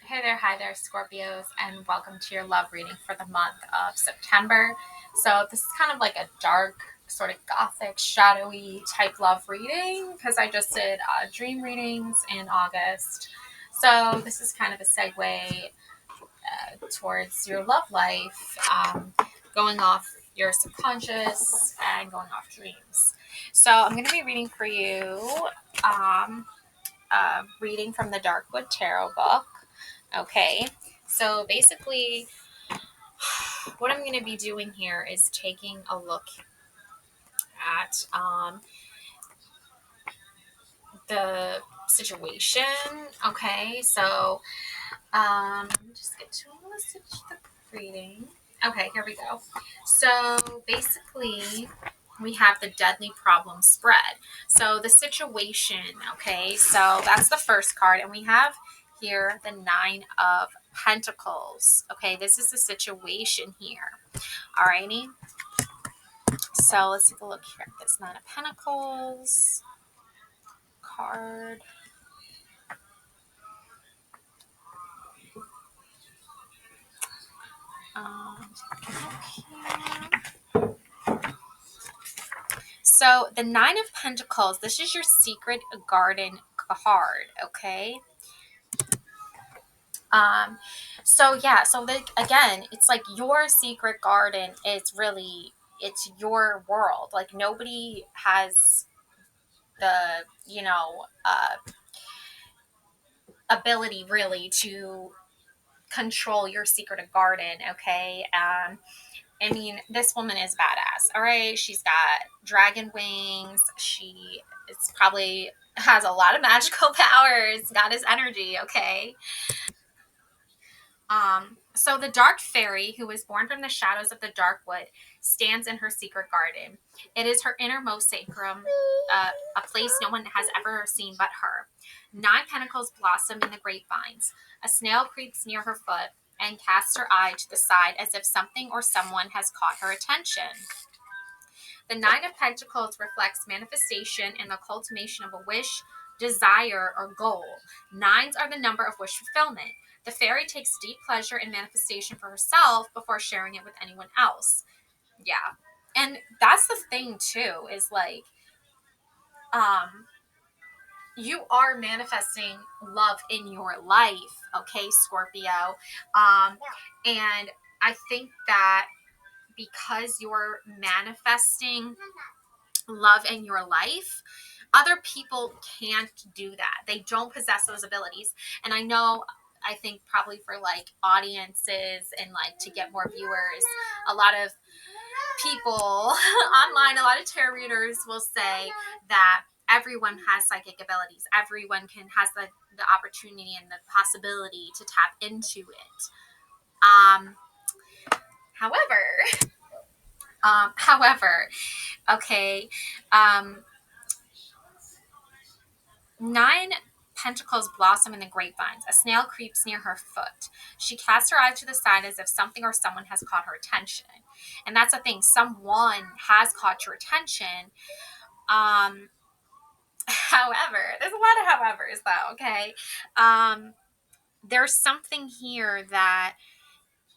Hi there, Scorpios, and welcome to your love reading for the month of September. So, this is kind of like a dark, sort of gothic, shadowy type love reading because I just did dream readings in August. So, this is kind of a segue towards your love life, going off your subconscious and going off dreams. So, I'm going to be reading for you, reading from the Darkwood Tarot book. Okay, so basically, what I'm going to be doing here is taking a look at the situation. Okay, so let me just get to the reading. Okay, here we go. So basically, we have the deadly problem spread. So the situation, okay, so that's the first card, and we have here the Nine of Pentacles. Okay, this is the situation here. Alrighty. So let's take a look here at this Nine of Pentacles card. So the Nine of Pentacles, this is your secret garden card, okay? Um, again, it's like your secret garden is really, it's your world. Like nobody has the, ability really to control your secret garden, okay? I mean, this woman is badass, all right? She's got dragon wings. She is probably has a lot of magical powers, goddess energy, okay? So the dark fairy, who was born from the shadows of the dark wood, stands in her secret garden. It is her innermost sacrum, a place no one has ever seen but her. Nine pentacles blossom in the grapevines. A snail creeps near her foot and casts her eye to the side as if something or someone has caught her attention. The Nine of Pentacles reflects manifestation and the cultivation of a wish, desire, or goal. Nines are the number of wish fulfillment. The fairy takes deep pleasure in manifestation for herself before sharing it with anyone else. Yeah. And that's the thing too, is like, um, you are manifesting love in your life, okay, Scorpio. And I think that because you're manifesting love in your life, other people can't do that. They don't possess those abilities. And I think probably for like audiences and like to get more viewers, a lot of people online, a lot of tarot readers will say that everyone has psychic abilities. Everyone has the opportunity and the possibility to tap into it. Um, however, however, okay, um, Nine pentacles blossom in the grapevines. A snail creeps near her foot. She casts her eyes to the side as if something or someone has caught her attention. And that's the thing. Someone has caught your attention. Um, however, there's a lot of howevers though, okay? There's something here that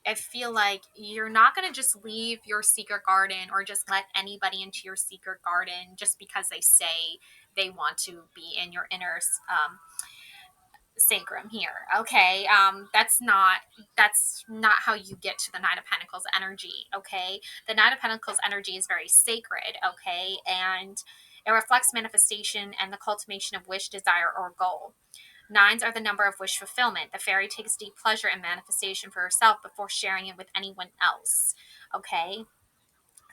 I feel like you're not going to just leave your secret garden or just let anybody into your secret garden just because they say they want to be in your inner sacrum here. Okay, that's not how you get to the Nine of Pentacles energy. Okay, the Nine of Pentacles energy is very sacred. Okay, and it reflects manifestation and the cultivation of wish, desire, or goal. Nines are the number of wish fulfillment. The fairy takes deep pleasure in manifestation for herself before sharing it with anyone else. Okay,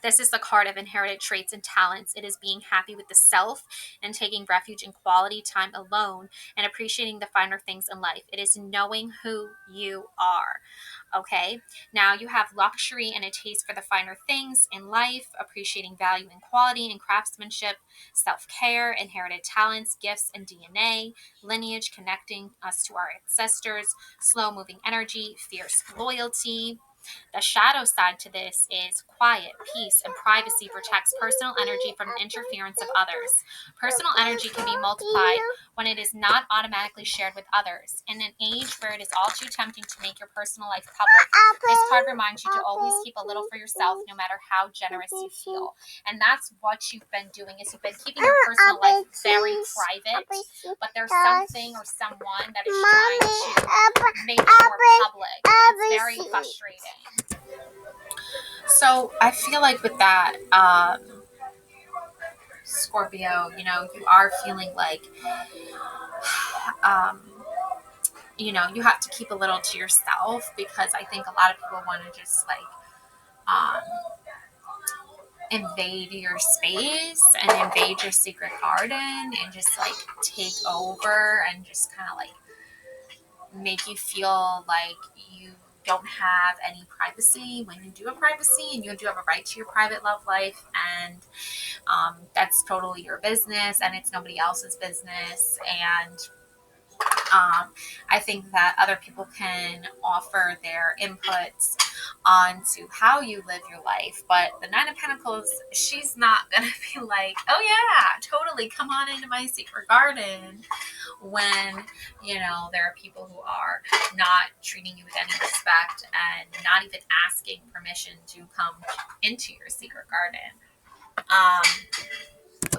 this is the card of inherited traits and talents. It is being happy with the self and taking refuge in quality time alone and appreciating the finer things in life. It is knowing who you are. Okay. Now you have luxury and a taste for the finer things in life, appreciating value and quality and craftsmanship, self care, inherited talents, gifts, and DNA, lineage connecting us to our ancestors, slow moving energy, fierce loyalty. The shadow side to this is quiet, peace, and privacy protects personal energy from the interference of others. Personal energy can be multiplied when it is not automatically shared with others. In an age where it is all too tempting to make your personal life public, this card reminds you to always keep a little for yourself, no matter how generous you feel. And that's what you've been doing, is you've been keeping your personal life very private, but there's something or someone that is trying to make it more public. And it's very frustrating. So I feel like with that, Scorpio, you know, you are feeling like, um, you know, you have to keep a little to yourself, because I think a lot of people want to just like um, invade your space and invade your secret garden and just like take over and just kind of like make you feel like you don't have any privacy when you do have privacy, and you do have a right to your private love life, and that's totally your business and it's nobody else's business. And I think that other people can offer their inputs onto how you live your life, but the Nine of Pentacles, she's not gonna be like, oh yeah, totally, come on into my secret garden, when, you know, there are people who are not treating you with any respect and not even asking permission to come into your secret garden.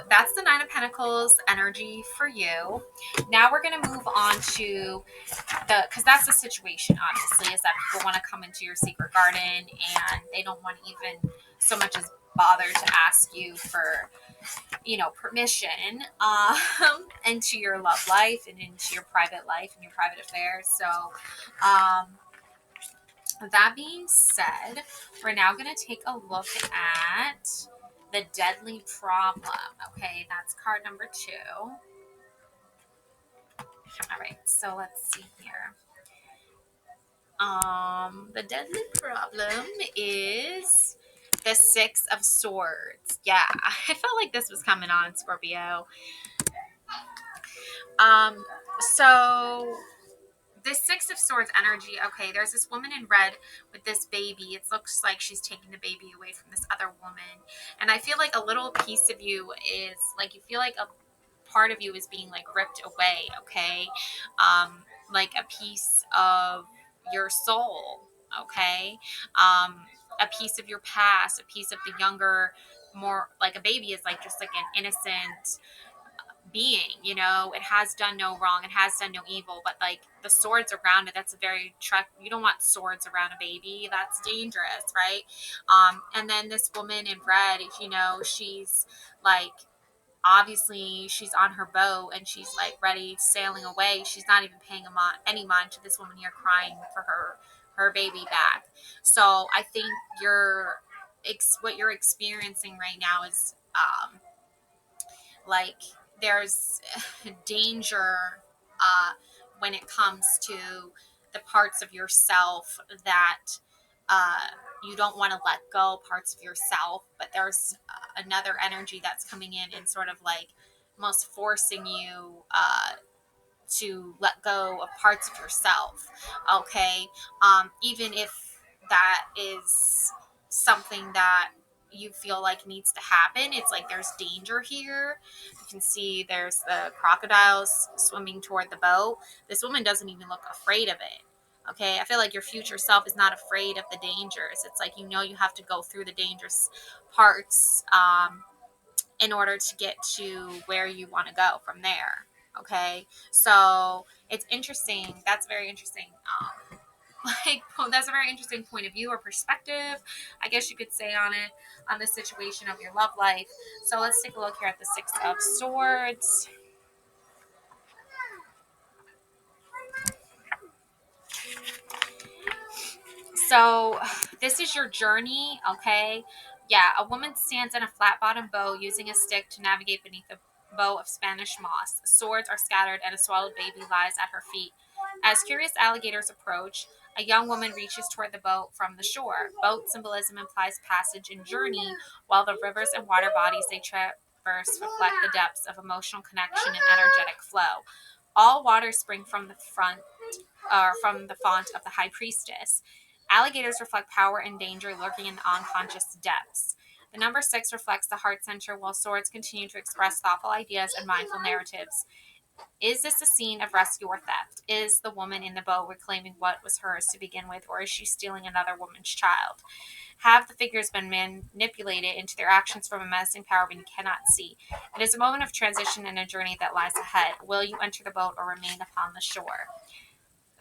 That's the Nine of Pentacles energy for you. Now we're going to move on to because that's the situation, obviously, is that people want to come into your secret garden and they don't want to even so much as bother to ask you for, you know, permission into your love life and into your private life and your private affairs. So, that being said, we're now going to take a look at the deadly problem. Okay, that's card number 2. All right, so let's see here. The deadly problem is the Six of Swords. Yeah, I felt like this was coming on, Scorpio. So this Six of Swords energy, okay, there's this woman in red with this baby. It looks like she's taking the baby away from this other woman. And I feel like a little piece of you is, like, you feel like a part of you is being, like, ripped away, okay? Like a piece of your soul, okay? A piece of your past, a piece of the younger, more, like a baby is, like, just like an innocent being, you know, it has done no wrong, it has done no evil, but like the swords around it, that's a very you don't want swords around a baby, that's dangerous, right? And then this woman in red, you know, she's like, obviously she's on her boat and she's like ready, sailing away. She's not even paying any mind to this woman here crying for her baby back. So I think what you're experiencing right now is like there's danger when it comes to the parts of yourself that you don't want to let go, parts of yourself, but there's another energy that's coming in and sort of like almost forcing you to let go of parts of yourself, okay? Even if that is something that you feel like needs to happen, it's like there's danger here. You can see there's the crocodiles swimming toward the boat. This woman doesn't even look afraid of it. Okay, I feel like your future self is not afraid of the dangers. It's like, you know, you have to go through the dangerous parts in order to get to where you want to go from there. Okay, so it's interesting. That's very interesting. Like, that's a very interesting point of view or perspective, I guess you could say, on it, on the situation of your love life. So let's take a look here at the Six of Swords. So this is your journey, okay? Yeah, a woman stands in a flat-bottomed boat using a stick to navigate beneath a bow of Spanish moss. Swords are scattered and a swallowed baby lies at her feet. As curious alligators approach, a young woman reaches toward the boat from the shore. Boat symbolism implies passage and journey, while the rivers and water bodies they traverse reflect the depths of emotional connection and energetic flow. All waters spring from the font of the High Priestess. Alligators reflect power and danger lurking in the unconscious depths. The number 6 reflects the heart center, while swords continue to express thoughtful ideas and mindful narratives. Is this a scene of rescue or theft? Is the woman in the boat reclaiming what was hers to begin with, or is she stealing another woman's child? Have the figures been manipulated into their actions from a menacing power we cannot see? It is a moment of transition and a journey that lies ahead. Will you enter the boat or remain upon the shore?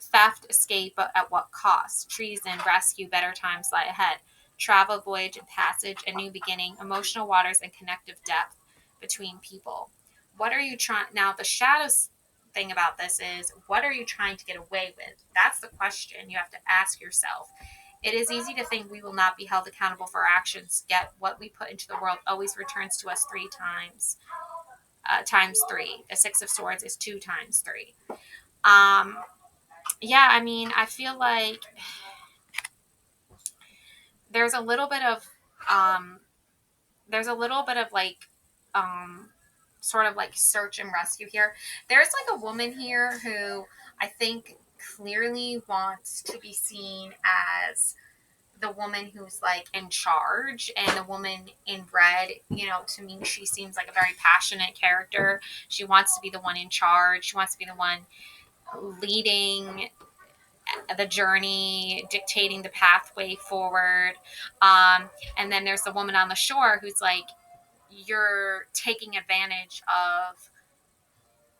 Theft, escape, but at what cost? Treason, rescue, better times lie ahead. Travel, voyage, and passage, a new beginning, emotional waters, and connective depth between people. What are you trying? Now, the shadows thing about this is, what are you trying to get away with? That's the question you have to ask yourself. It is easy to think we will not be held accountable for our actions, yet what we put into the world always returns to us three times. Times three. The Six of Swords is 2 times 3. Um, yeah, I mean, I feel like there's a little bit of, um, there's a little bit of like, um, sort of like search and rescue here. There's like a woman here who I think clearly wants to be seen as the woman who's like in charge, and the woman in red, you know, to me, she seems like a very passionate character. She wants to be the one in charge. She wants to be the one leading the journey, dictating the pathway forward. And then there's the woman on the shore who's like, you're taking advantage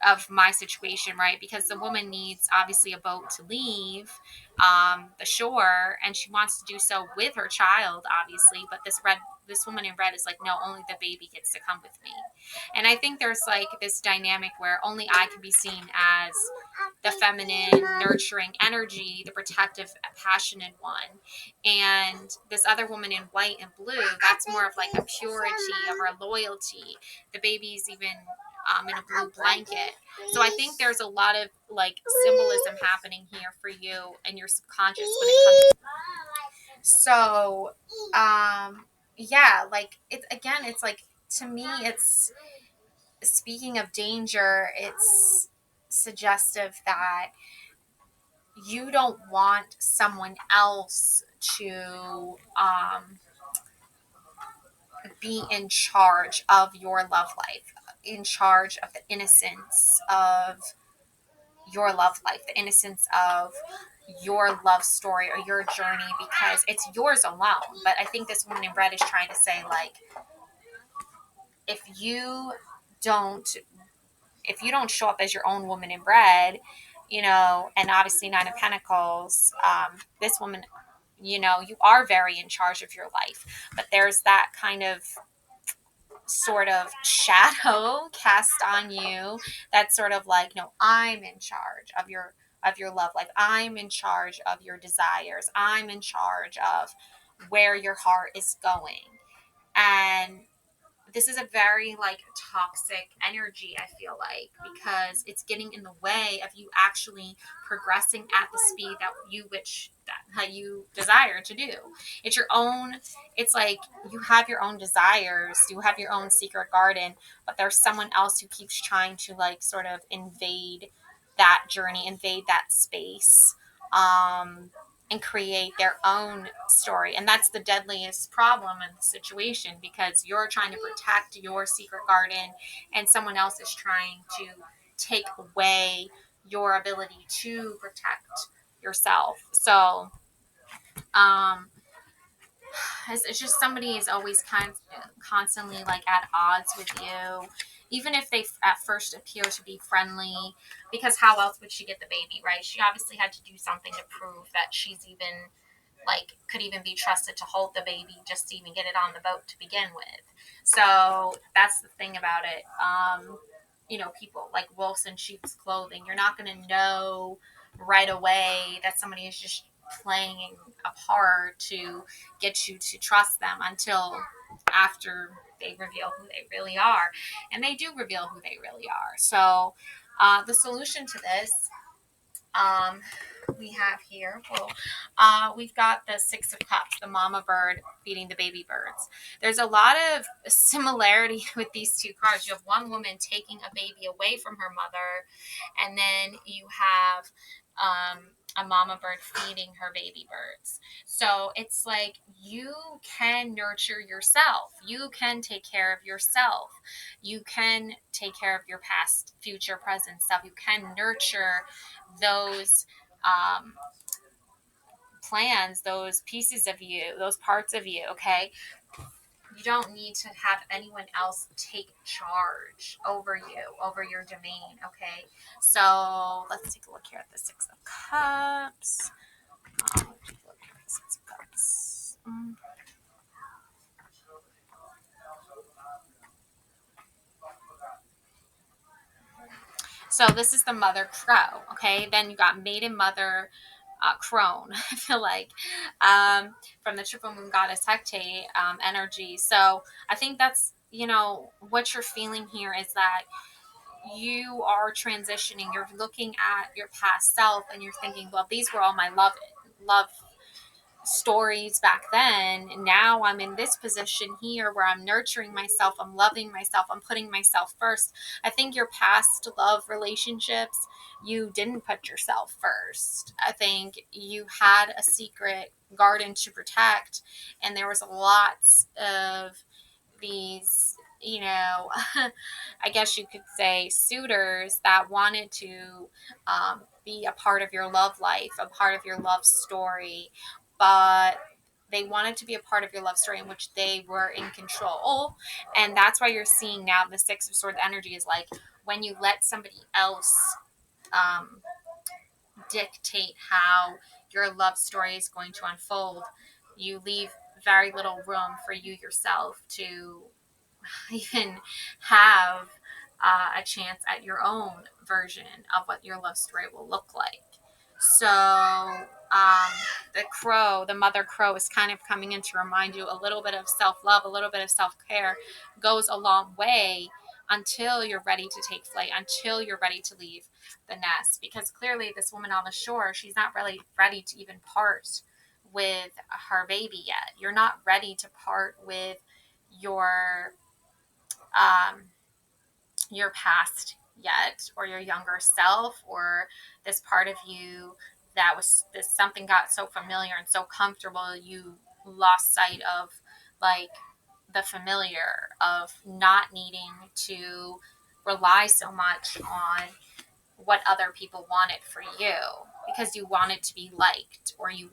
of my situation, right? Because the woman needs obviously a boat to leave the shore, and she wants to do so with her child, obviously. But this woman in red is like, no, only the baby gets to come with me. And I think there's like this dynamic where only I can be seen as the feminine, nurturing energy, the protective, passionate one. And this other woman in white and blue, that's more of like a purity of her loyalty. The baby's even in a blue blanket. So I think there's a lot of like symbolism happening here for you and your subconscious when it comes to. So, yeah, like it's again, it's like, to me, it's, speaking of danger, it's suggestive that you don't want someone else to be in charge of your love life, in charge of the innocence of your love life, the innocence of your love story or your journey, because it's yours alone. But I think this woman in red is trying to say, like, if you don't show up as your own woman in red, you know, and obviously Nine of Pentacles, this woman, you know, you are very in charge of your life, but there's that kind of sort of shadow cast on you that's sort of like, no, I'm in charge of your love life. I'm in charge of your desires. I'm in charge of where your heart is going. And this is a very like toxic energy, I feel like, because it's getting in the way of you actually progressing at the speed that you desire to do. It's your own, it's like you have your own desires, you have your own secret garden, but there's someone else who keeps trying to like sort of invade that journey, invade that space. And create their own story. And that's the deadliest problem in the situation, because you're trying to protect your secret garden and someone else is trying to take away your ability to protect yourself. So, it's just somebody is always constantly like at odds with you, even if they at first appear to be friendly, because how else would she get the baby, right? She obviously had to do something to prove that she's even like could even be trusted to hold the baby, just to even get it on the boat to begin with. So that's the thing about it. You know, people like wolves in sheep's clothing. You're not going to know right away that somebody is just playing a part to get you to trust them until after they reveal who they really are. And they do reveal who they really are. So the solution to this, we have here, well, we've got the Six of Cups, the mama bird feeding the baby birds. There's a lot of similarity with these two cards. You have one woman taking a baby away from her mother, and then you have a mama bird feeding her baby birds. So it's like you can nurture yourself. You can take care of yourself. You can take care of your past, future, present stuff. You can nurture those plans, those pieces of you, those parts of you, okay? You don't need to have anyone else take charge over you, over your domain, okay? So let's take a look here at the Six of Cups. Take a look at the Six of Cups. So this is the mother crow, okay? Then you got maiden mother crone, I feel like, from the triple moon goddess Hecate energy. So I think that's, what you're feeling here is that you are transitioning. You're looking at your past self and you're thinking, well, these were all my love stories back then. Now I'm in this position here where I'm nurturing myself, I'm loving myself, I'm putting myself first. I think your past love relationships, you didn't put yourself first. I think you had a secret garden to protect, and there was lots of these, I guess you could say suitors that wanted to be a part of your love life, a part of your love story, but they wanted to be a part of your love story in which they were in control. And that's why you're seeing now the Six of Swords energy is like when you let somebody else um, dictate how your love story is going to unfold, you leave very little room for you yourself to even have a chance at your own version of what your love story will look like. So the mother crow, is kind of coming in to remind you a little bit of self-love, a little bit of self-care goes a long way until you're ready to take flight, until you're ready to leave the nest. Because clearly this woman on the shore, she's not really ready to even part with her baby yet. You're not ready to part with your your past yet, or your younger self, or this part of you that was this something got so familiar and so comfortable you lost sight of like the familiar, of not needing to rely so much on what other people wanted for you because you wanted to be liked, or you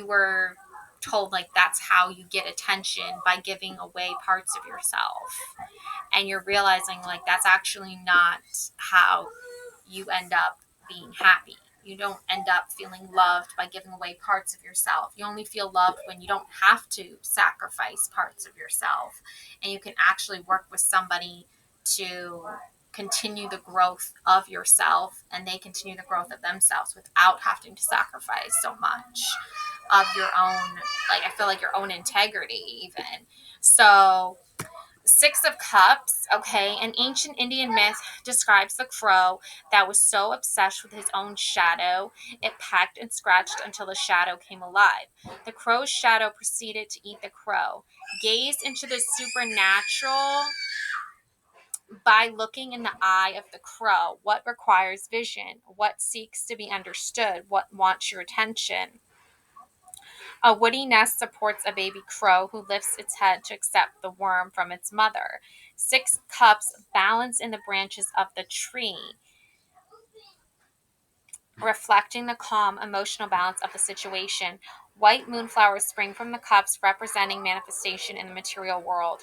were told like that's how you get attention, by giving away parts of yourself. And you're realizing like that's actually not how you end up being happy. You don't end up feeling loved by giving away parts of yourself. You only feel loved when you don't have to sacrifice parts of yourself, and you can actually work with somebody to continue the growth of yourself, and they continue the growth of themselves without having to sacrifice so much of your own, like I feel like your own integrity even. So Six of Cups, okay, an ancient Indian myth describes the crow that was so obsessed with his own shadow, it pecked and scratched until the shadow came alive. The crow's shadow proceeded to eat the crow. Gaze into the supernatural by looking in the eye of the crow. What requires vision? What seeks to be understood? What wants your attention? A woody nest supports a baby crow who lifts its head to accept the worm from its mother. Six cups balance in the branches of the tree, reflecting the calm emotional balance of the situation. White moonflowers spring from the cups, representing manifestation in the material world.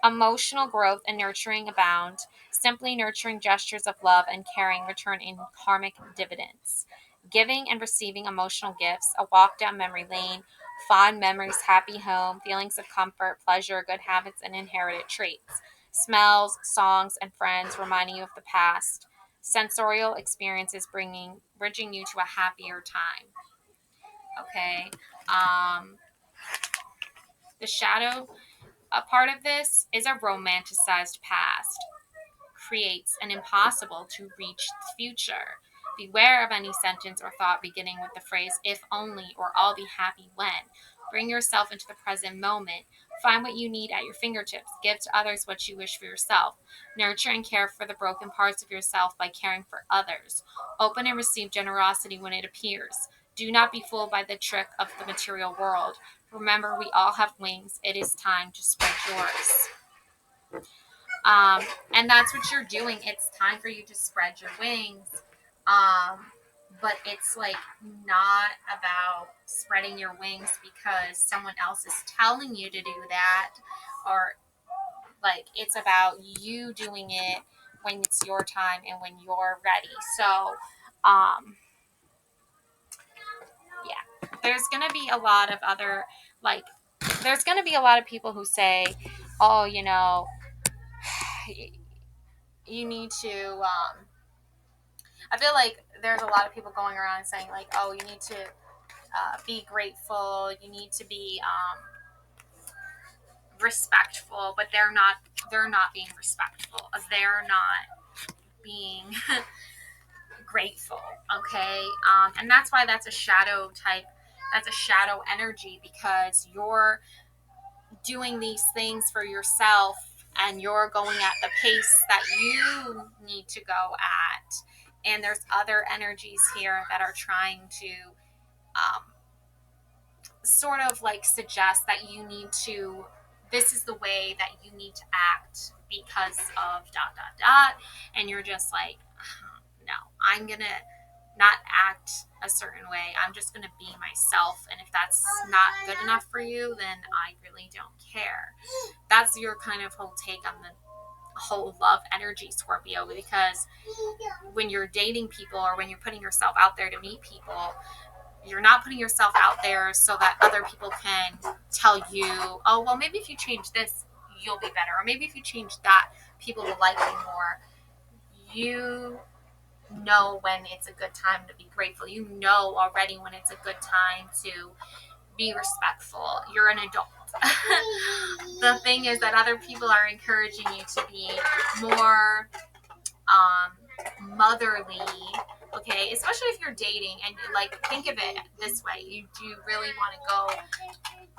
Emotional growth and nurturing abound. Simply nurturing gestures of love and caring return in karmic dividends. Giving and receiving emotional gifts, a walk down memory lane, fond memories, happy home, feelings of comfort, pleasure, good habits, and inherited traits. Smells, songs, and friends reminding you of the past. Sensorial experiences bridging you to a happier time. Okay. The shadow, a part of this is a romanticized past, creates an impossible to reach future. Beware of any sentence or thought beginning with the phrase if only or I'll be happy when. Bring yourself into the present moment. Find what you need at your fingertips. Give to others what you wish for yourself. Nurture and care for the broken parts of yourself by caring for others. Open and receive generosity when it appears. Do not be fooled by the trick of the material world. Remember, we all have wings. It is time to spread yours. And that's what you're doing. It's time for you to spread your wings. But it's like not about spreading your wings because someone else is telling you to do that, or like it's about you doing it when it's your time and when you're ready. So, yeah, there's gonna be a lot of other like there's gonna be a lot of people who say, oh, you need to I feel like there's a lot of people going around saying like, oh, you need to be grateful, you need to be respectful, but they're not being respectful, they're not being grateful. Okay. And that's why that's a shadow type, that's a shadow energy, because you're doing these things for yourself and you're going at the pace that you need to go at, and there's other energies here that are trying to um, sort of like suggest that you need to, this is the way that you need to act because of dot dot dot, and you're just like, no, I'm gonna not act a certain way, I'm just gonna be myself, and if that's not good enough for you, then I really don't care. That's your kind of whole take on the whole love energy, Scorpio, because when you're dating people or when you're putting yourself out there to meet people, you're not putting yourself out there so that other people can tell you, oh, well, maybe if you change this, you'll be better. Or maybe if you change that, people will like you more. You know when it's a good time to be grateful. You know already when it's a good time to be respectful. You're an adult. The thing is that other people are encouraging you to be more motherly, okay, especially if you're dating, and like think of it this way, do you really want to go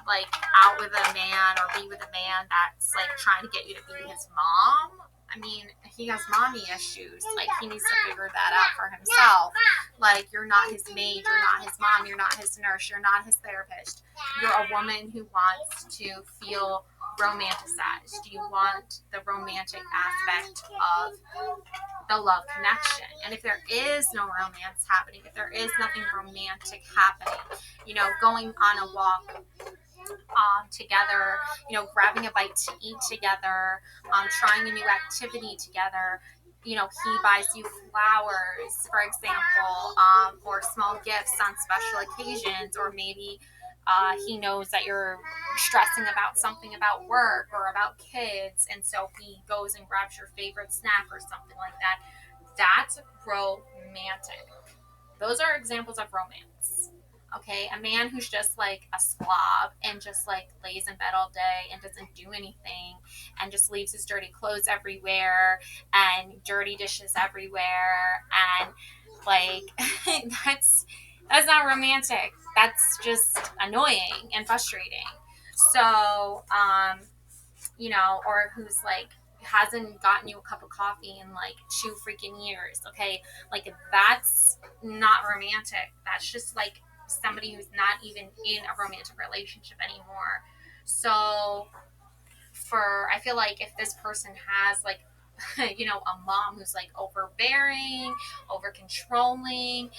like out with a man or be with a man that's like trying to get you to be his mom? I mean, he has mommy issues, like he needs to figure that out for himself. Like, you're not his maid, you're not his mom, you're not his nurse, you're not his therapist. You're a woman who wants to feel romanticized. You want the romantic aspect of the love connection. And if there is no romance happening, if there is nothing romantic happening, going on a walk together, grabbing a bite to eat together, trying a new activity together, he buys you flowers, for example, or small gifts on special occasions, or maybe he knows that you're stressing about something about work or about kids, and so he goes and grabs your favorite snack or something like that. That's romantic. Those are examples of romance. Okay, a man who's just like a slob and just like lays in bed all day and doesn't do anything and just leaves his dirty clothes everywhere and dirty dishes everywhere, and like that's not romantic. That's just annoying and frustrating. So, or who's like hasn't gotten you a cup of coffee in like 2 freaking years. Okay, like that's not romantic. That's just like somebody who's not even in a romantic relationship anymore. So I feel like if this person has like a mom who's like overbearing, over controlling,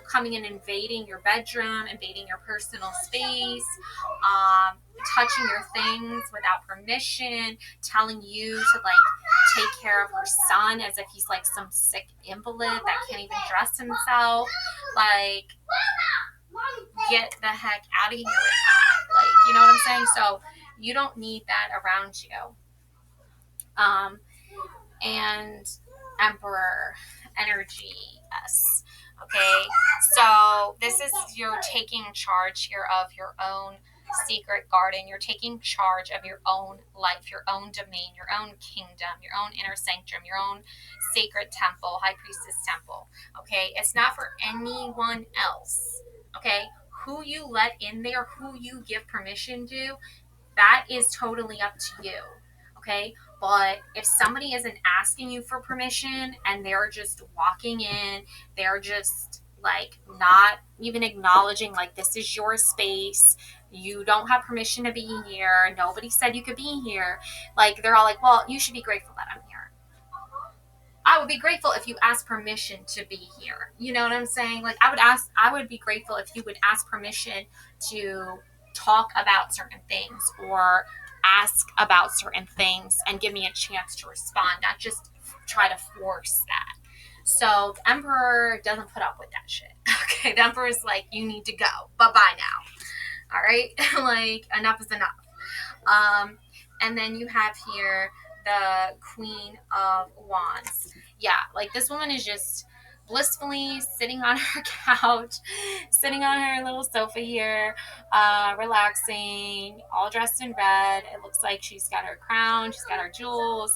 coming and invading your bedroom, invading your personal space, touching your things without permission, telling you to like take care of her son as if he's like some sick invalid that can't even dress himself, like get the heck out of here with that. Like, you know what I'm saying? So you don't need that around you. And Emperor energy, yes. Okay, so this is, you're taking charge here of your own secret garden. You're taking charge of your own life, your own domain, your own kingdom, your own inner sanctum, your own sacred temple, high priestess temple. Okay, it's not for anyone else. Okay, who you let in there, who you give permission to, that is totally up to you. Okay. But if somebody isn't asking you for permission and they're just walking in, they're just like not even acknowledging like this is your space, you don't have permission to be here, nobody said you could be here, like they're all like, well, you should be grateful that I'm here. I would be grateful if you asked permission to be here. You know what I'm saying? Like I would be grateful if you would ask permission to talk about certain things or ask about certain things and give me a chance to respond, not just try to force that. So the emperor doesn't put up with that shit. Okay, the emperor's like, you need to go. Bye-bye now. All right? Like, enough is enough. And then you have here the Queen of Wands. Yeah, like this woman is just blissfully sitting on her couch, sitting on her little sofa here, relaxing, all dressed in red. It looks like she's got her crown, she's got her jewels.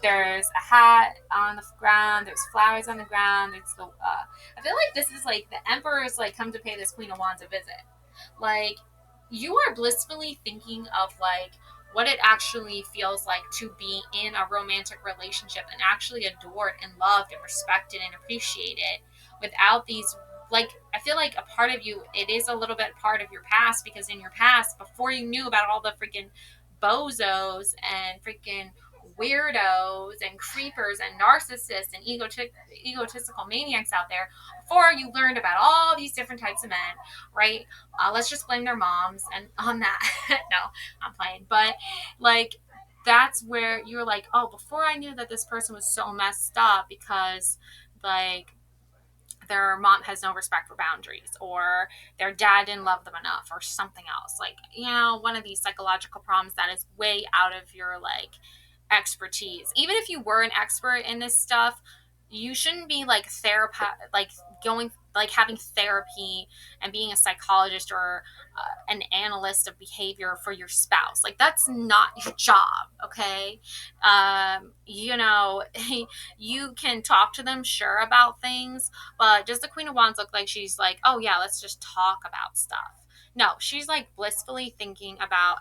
There's a hat on the ground. There's flowers on the ground. There's the. I feel like this is like the emperor's like come to pay this Queen of Wands a visit. Like, you are blissfully thinking of like what it actually feels like to be in a romantic relationship and actually adored and loved and respected and appreciated without these, like, I feel like a part of you, it is a little bit part of your past, because in your past, before you knew about all the freaking bozos and freaking weirdos and creepers and narcissists and egotistical maniacs out there, before you learned about all these different types of men, right? Let's just blame their moms and on that. No, I'm playing. But like, that's where you're like, oh, before I knew that this person was so messed up because like their mom has no respect for boundaries, or their dad didn't love them enough, or something else, like, you know, one of these psychological problems that is way out of your like expertise. Even if you were an expert in this stuff, you shouldn't be like like going like having therapy and being a psychologist or an analyst of behavior for your spouse. Like, that's not your job. Okay. You know, you can talk to them, sure, about things, but does the Queen of Wands look like she's like, oh yeah, let's just talk about stuff? No, she's like blissfully thinking about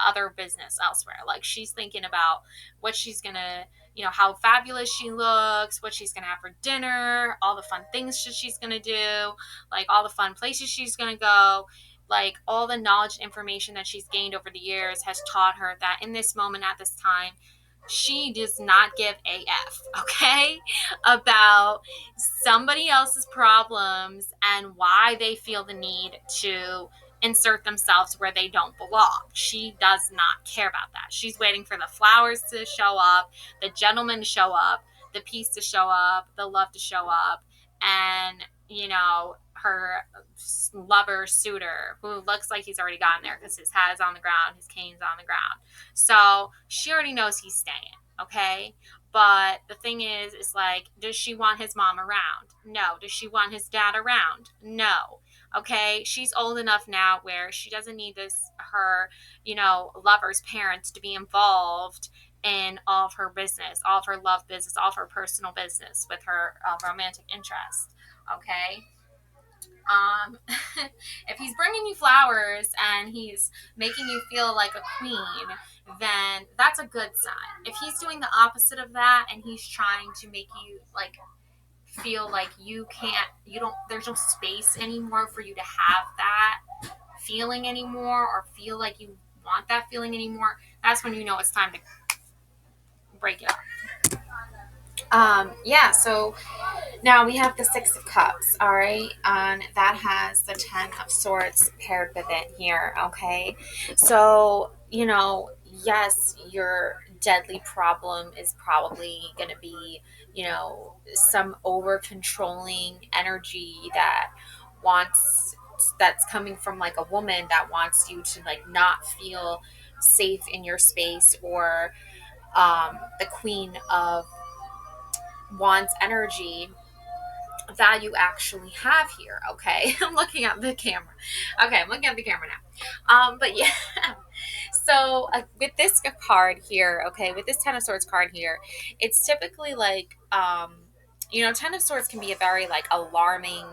other business elsewhere. Like, she's thinking about what she's gonna, you know, how fabulous she looks, what she's gonna have for dinner, all the fun things she's gonna do, like all the fun places she's gonna go. Like, all the knowledge and information that she's gained over the years has taught her that in this moment at this time, she does not give a F, okay, about somebody else's problems and why they feel the need to insert themselves where they don't belong. She does not care about that. She's waiting for the flowers to show up, the gentleman to show up, the peace to show up, the love to show up, and, you know, her lover suitor who looks like he's already gotten there because his hat is on the ground, his cane's on the ground. So she already knows he's staying, okay? But the thing is like, does she want his mom around? No. Does she want his dad around? No. Okay, she's old enough now where she doesn't need her, you know, lover's parents to be involved in all of her business, all of her love business, all of her personal business with her romantic interest. Okay. If he's bringing you flowers and he's making you feel like a queen, then that's a good sign. If he's doing the opposite of that and he's trying to make you like feel like there's no space anymore for you to have that feeling anymore, or feel like you want that feeling anymore, that's when you know it's time to break it up. Yeah, so now we have the Six of Cups, all right, and that has the Ten of Swords paired with it here, okay? So, you know, yes, your deadly problem is probably going to be, you know, some over controlling energy that's coming from like a woman that wants you to like not feel safe in your space, or the Queen of Wands energy that you actually have here, okay? I'm looking at the camera. Okay, I'm looking at the camera now. But yeah, so with this card here, okay, with this Ten of Swords card here, it's typically like, you know, Ten of Swords can be a very like alarming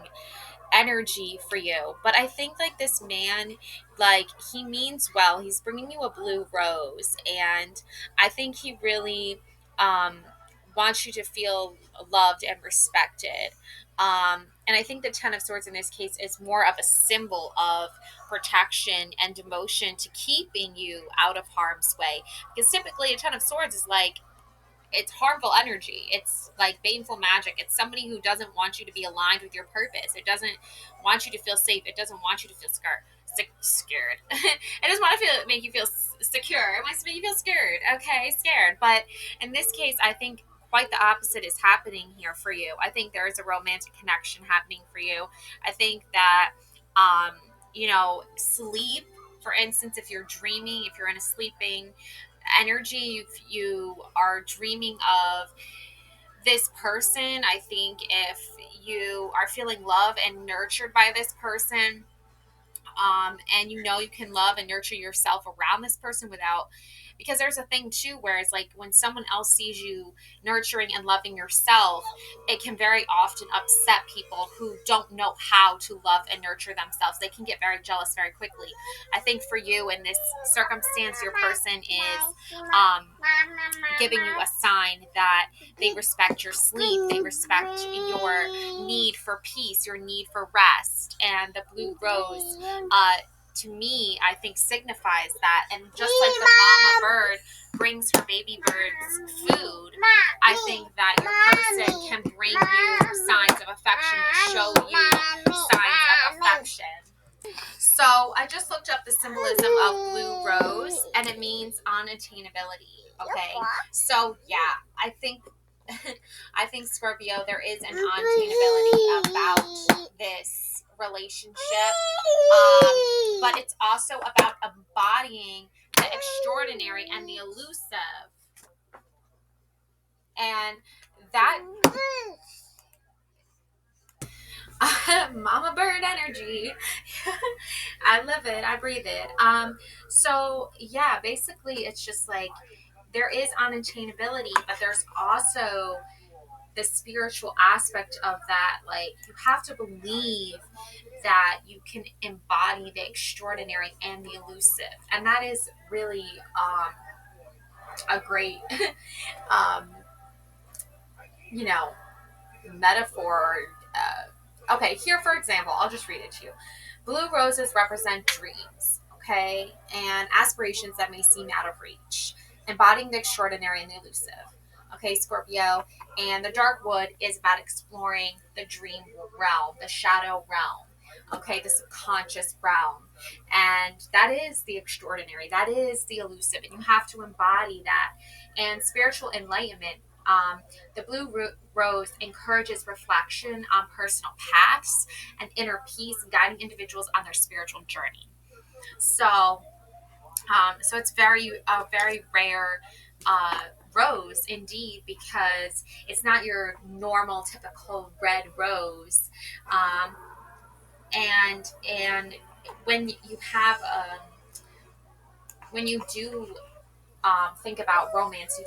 energy for you. But I think like this man, like he means well. He's bringing you a blue rose, and I think he really um wants you to feel loved and respected. And I think the Ten of Swords in this case is more of a symbol of protection and devotion to keeping you out of harm's way. Because typically, a Ten of Swords is like it's harmful energy. It's like baneful magic. It's somebody who doesn't want you to be aligned with your purpose. It doesn't want you to feel safe. It doesn't want you to feel scared. It doesn't want to make you feel secure. It wants to make you feel scared. Okay, scared. But in this case, I think quite the opposite is happening here for you. I think there is a romantic connection happening for you. I think that, um, sleep, for instance, if you're dreaming, if you're in a sleeping energy, if you are dreaming of this person, I think if you are feeling love and nurtured by this person, and you can love and nurture yourself around this person without, because there's a thing too where it's like when someone else sees you nurturing and loving yourself, it can very often upset people who don't know how to love and nurture themselves. They can get very jealous very quickly. I think for you in this circumstance, your person is giving you a sign that they respect your sleep, they respect your need for peace, your need for rest. And the blue rose, to me, I think signifies that. And just like the mama bird brings her baby birds food, I think that your person can bring you signs of affection, show you signs of affection. So I just looked up the symbolism of blue rose, and it means unattainability. Okay, so yeah, I think I think Scorpio, there is an unattainability about this relationship, but it's also about embodying the extraordinary and the elusive, and that mama bird energy. I live it, I breathe it. So yeah, basically it's just like there is unattainability, but there's also the spiritual aspect of that. Like you have to believe that you can embody the extraordinary and the elusive, and that is really a great um, you know metaphor. Okay, here for example, I'll just read it to you. Blue roses represent dreams, okay, and aspirations that may seem out of reach, embodying the extraordinary and the elusive. Okay, Scorpio, and the dark wood is about exploring the dream realm, the shadow realm, okay, the subconscious realm, and that is the extraordinary, that is the elusive, and you have to embody that. And spiritual enlightenment, the blue rose encourages reflection on personal paths and inner peace, guiding individuals on their spiritual journey. So, so it's a very rare uh, rose indeed, because it's not your normal typical red rose, um, and when you have when you do think about romance,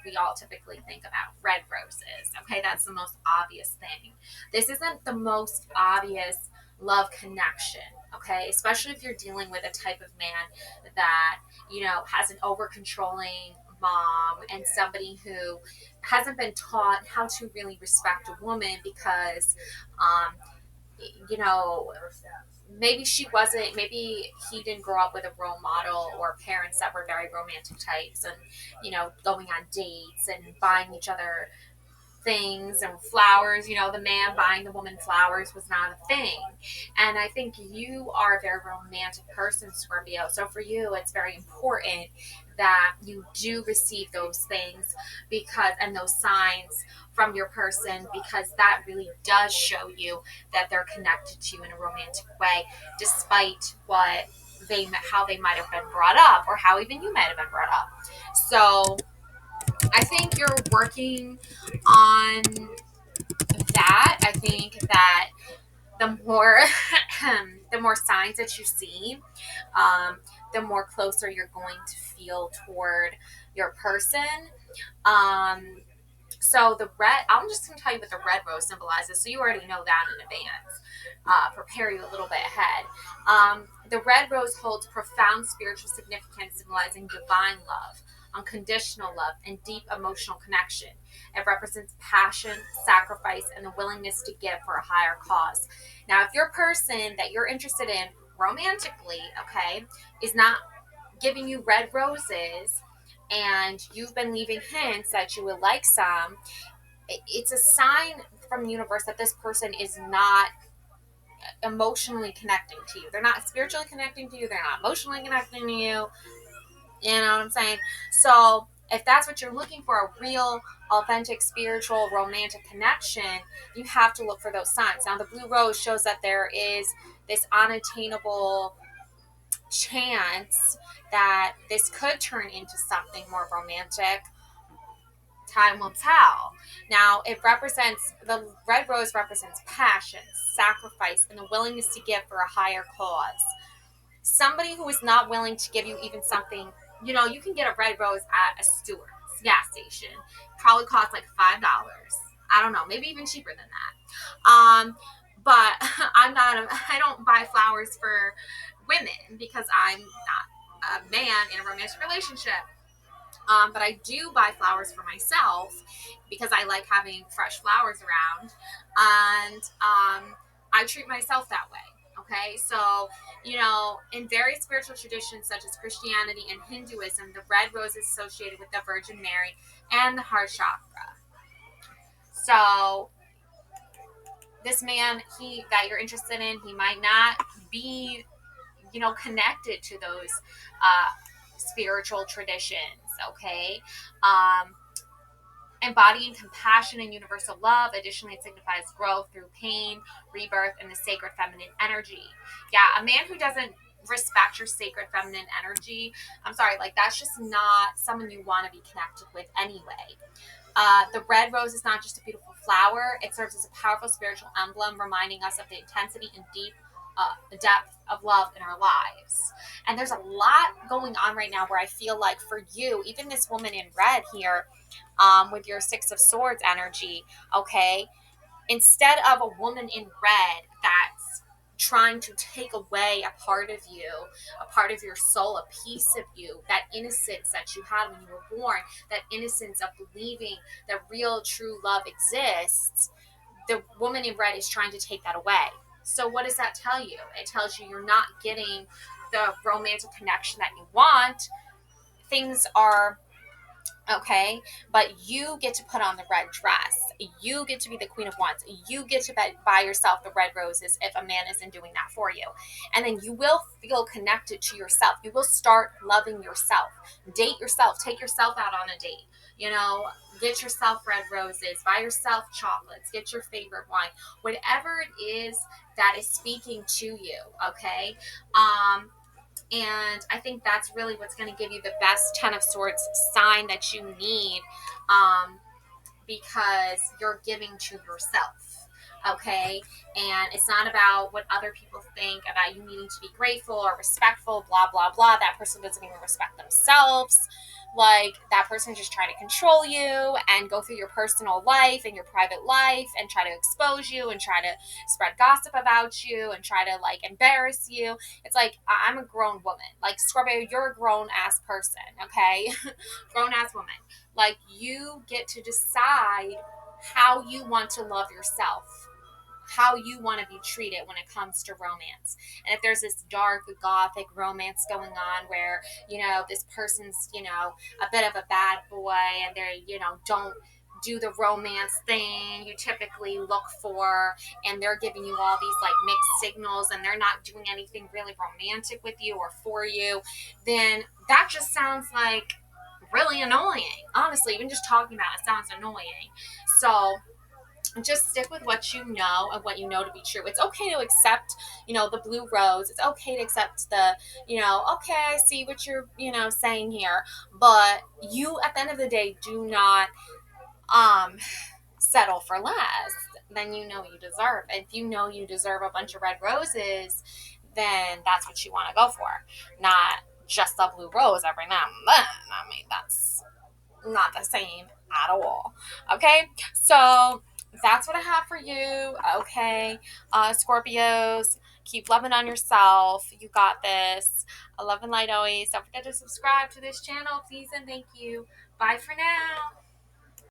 we all typically think about red roses. Okay, that's the most obvious thing. This isn't the most obvious love connection. Okay, especially if you're dealing with a type of man that has an over controlling mom and somebody who hasn't been taught how to really respect a woman because um, you know maybe he didn't grow up with a role model or parents that were very romantic types, and going on dates and buying each other things and flowers. The man buying the woman flowers was not a thing. And I think you are a very romantic person, Scorpio. So for you, it's very important that you do receive those things and those signs from your person, because that really does show you that they're connected to you in a romantic way, despite how they might have been brought up, or how even you might have been brought up. So I think you're working on that. I think that the more the more signs that you see, the more closer you're going to feel toward your person. Um, So the red, I'm just going to tell you what the red rose symbolizes, so you already know that in advance. Prepare you a little bit ahead. The red rose holds profound spiritual significance, symbolizing divine love, unconditional love, and deep emotional connection. It represents passion, sacrifice, and the willingness to give for a higher cause. Now, if your person that you're interested in romantically, okay, is not giving you red roses, and you've been leaving hints that you would like some, it's a sign from the universe that this person is not emotionally connecting to you. They're not spiritually connecting to you. They're not emotionally connecting to you. You know what I'm saying? So if that's what you're looking for, a real, authentic, spiritual, romantic connection, you have to look for those signs. Now, the blue rose shows that there is this unattainable chance that this could turn into something more romantic. Time will tell. Now, the red rose represents passion, sacrifice, and the willingness to give for a higher cause. Somebody who is not willing to give you even something, you can get a red rose at a Stewart's gas station. Probably costs like $5. I don't know, maybe even cheaper than that. But I don't buy flowers for women because I'm not a man in a romantic relationship. But I do buy flowers for myself because I like having fresh flowers around. And I treat myself that way. Okay, so, in various spiritual traditions such as Christianity and Hinduism, the red rose is associated with the Virgin Mary and the heart chakra. So, this man that you're interested in, he might not be, connected to those spiritual traditions, okay? Embodying compassion and universal love. Additionally, it signifies growth through pain, rebirth, and the sacred feminine energy. Yeah, a man who doesn't respect your sacred feminine energy, I'm sorry, like that's just not someone you want to be connected with anyway. The red rose is not just a beautiful flower, it serves as a powerful spiritual emblem, reminding us of the intensity and deep depth of love in our lives. And there's a lot going on right now where I feel like for you, even this woman in red here, with your Six of Swords energy, okay, instead of a woman in red that's trying to take away a part of you, a part of your soul, a piece of you, that innocence that you had when you were born, that innocence of believing that real, true love exists, the woman in red is trying to take that away. So what does that tell you? It tells you you're not getting the romantic connection that you want. Things are okay, but you get to put on the red dress. You get to be the queen of wands. You get to buy yourself the red roses if a man isn't doing that for you. And then you will feel connected to yourself. You will start loving yourself. Date yourself. Take yourself out on a date. Get yourself red roses. Buy yourself chocolates. Get your favorite wine. Whatever it is that is speaking to you, okay? And I think that's really what's going to give you the best Ten of Swords sign that you need, because you're giving to yourself. Okay? And it's not about what other people think about you needing to be grateful or respectful, blah, blah, blah. That person doesn't even respect themselves. Like, that person's just trying to control you and go through your personal life and your private life and try to expose you and try to spread gossip about you and try to, like, embarrass you. It's like, I'm a grown woman. Like, Scorpio, you're a grown-ass person, okay? Grown-ass woman. Like, you get to decide how you want to love yourself, how you want to be treated when it comes to romance. And if there's this dark gothic romance going on where, this person's, a bit of a bad boy and they, don't do the romance thing you typically look for, and they're giving you all these like mixed signals and they're not doing anything really romantic with you or for you, then that just sounds like really annoying. Honestly, even just talking about it sounds annoying. So just stick with what you know and what you know to be true. It's okay to accept, the blue rose. It's okay to accept the, okay, I see what you're, saying here. But you, at the end of the day, do not settle for less than you deserve. If you know you deserve a bunch of red roses, then that's what you want to go for. Not just a blue rose every now and then. I mean, that's not the same at all. Okay, so that's what I have for you. Okay, Scorpios, keep loving on yourself. You got this. I love and light always. Don't forget to subscribe to this channel, please and thank you. Bye for now.